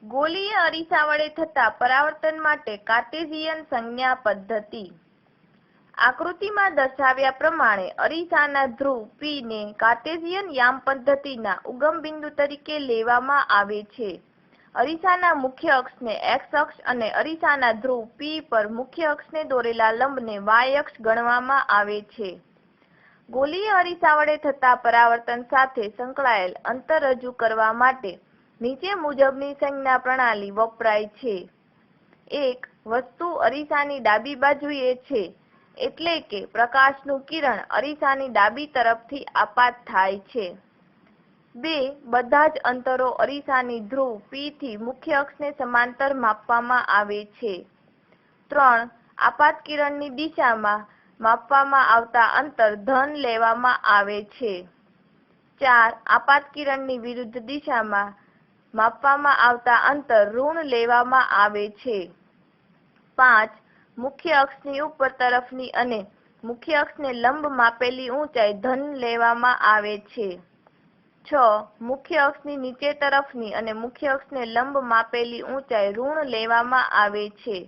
ગોલીય અરીસા વડે થતા પરાવર્તન માટે કાર્ટેશિયન સંજ્ઞા પદ્ધતિ. આકૃતિમાં દર્શાવ્યા પ્રમાણે અરીસાના ધ્રુવ P ને કાર્ટેશિયન યામ પદ્ધતિના ઉગમ બિંદુ તરીકે લેવામાં આવે છે. અરીસાના મુખ્ય અક્ષને x અક્ષ અને અરીસાના ધ્રુવ P પર મુખ્ય અક્ષને દોરેલા લંબને y અક્ષ ગણવામાં આવે છે. ગોલીય અરીસા વડે થતા પરાવર્તન સાથે સંકળાયેલ અંતર રજૂ કરવા માટે નીચે મુજબની સંજ્ઞા પ્રણાલી વપરાય છે. 1. વસ્તુ અરીસાની ડાબી બાજુએ છે, એટલે કે પ્રકાશનું કિરણ અરીસાની ડાબી તરફથી આપાત થાય છે. 2. બધા જ અંતરો અરીસાની ધ્રુવ P થી મુખ્ય અક્ષને સમાંતર માપવામાં આવે છે. 3. આપાત કિરણની દિશામાં માપવામાં આવતા અંતર ધન લેવામાં આવે છે. 4. આપાત કિરણની વિરુદ્ધ દિશામાં માપવામાં આવતા અંતર ઋણ લેવામાં આવે છે. 5. મુખ્ય અક્ષની ઉપર તરફની અને મુખ્ય અક્ષને લંબ માપેલી ઊંચાઈ ધન લેવામાં આવે છે. 6. મુખ્ય અક્ષની નીચે તરફની અને મુખ્ય અક્ષને લંબ માપેલી ઊંચાઈ ઋણ લેવામાં આવે છે.